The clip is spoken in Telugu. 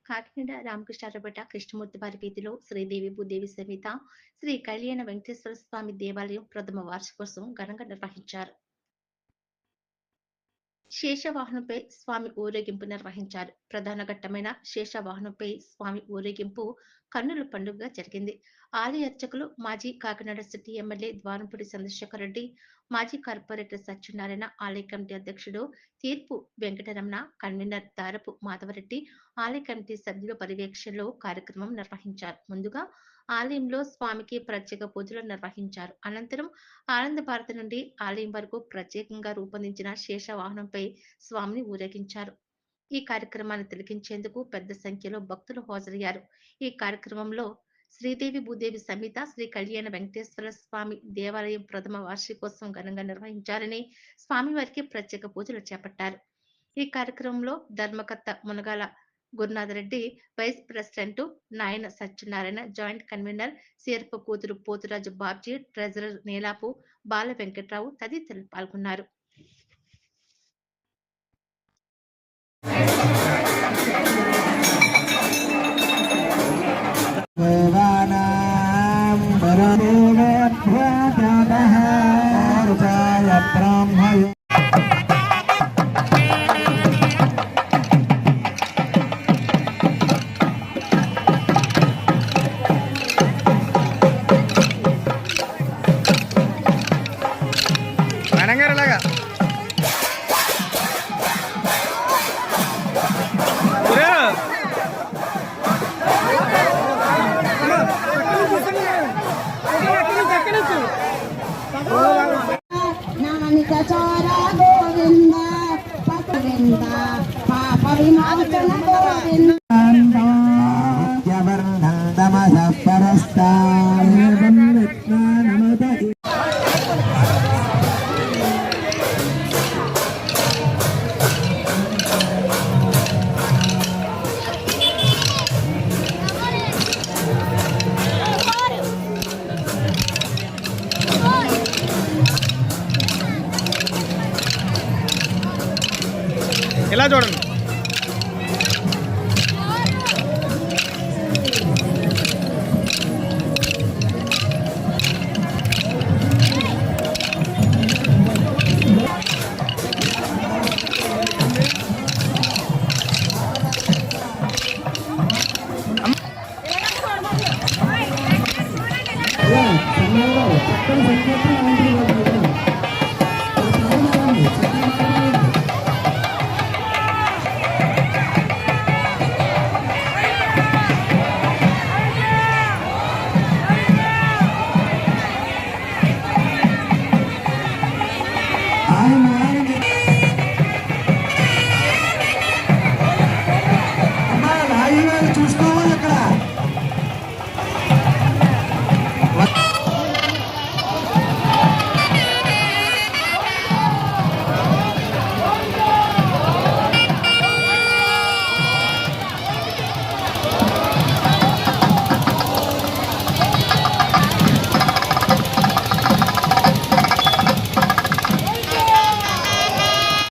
కాకినాడ రామకృష్ణారపేట కృష్ణమూర్తి వారి వీధిలో శ్రీదేవి భూదేవి సమేత శ్రీ కళ్యాణ వెంకటేశ్వర స్వామి దేవాలయం ప్రథమ వార్షికోత్సవం ఘనంగా నిర్వహించారు. శేషవాహనంపై స్వామి ఊరేగింపు నిర్వహించారు. ప్రధాన ఘట్టమైన శేషవాహనంపై స్వామి ఊరేగింపు కన్నుల పండుగగా జరిగింది. ఆలయ అర్చకులు మాజీ కాకినాడ సిటీ ఎమ్మెల్యే ద్వారంపూడి చంద్రశేఖర్ రెడ్డి, మాజీ కార్పొరేటర్ సత్యనారాయణ, ఆలయ కమిటీ అధ్యక్షుడు తీర్పు వెంకటరమణ, కన్వీనర్ దారపు మాధవరెడ్డి, ఆలయ కమిటీ సభ్యుల పర్యవేక్షణలో కార్యక్రమం నిర్వహించారు. ముందుగా ఆలయంలో స్వామికి ప్రత్యేక పూజలు నిర్వహించారు. అనంతరం ఆనంద భారతి నుండి ఆలయం వరకు ప్రత్యేకంగా రూపొందించిన శేషవాహనంపై స్వామిని ఊరేగించారు. ఈ కార్యక్రమాన్ని తిలకించేందుకు పెద్ద సంఖ్యలో భక్తులు హాజరయ్యారు. ఈ కార్యక్రమంలో శ్రీదేవి భూదేవి సమేత శ్రీ కళ్యాణ వెంకటేశ్వర స్వామి దేవాలయం ప్రథమ వార్షికోత్సవం ఘనంగా నిర్వహించారని, స్వామివారికి ప్రత్యేక పూజలు చేపట్టారు. ఈ కార్యక్రమంలో ధర్మకర్త మునగాల గురునాథరెడ్డి, వైస్ ప్రెసిడెంట్ నాయన సత్యనారాయణ, జాయింట్ కన్వీనర్ సీరప్ప కూతురు పోతురాజు బాబ్జీ, ట్రెజరర్ నీలాపు బాల వెంకట్రావు తదితరులు పాల్గొన్నారు. అలాగా గోవింద పవింద పాప విమోచన గోవింద ఇలా చూడండి. I'm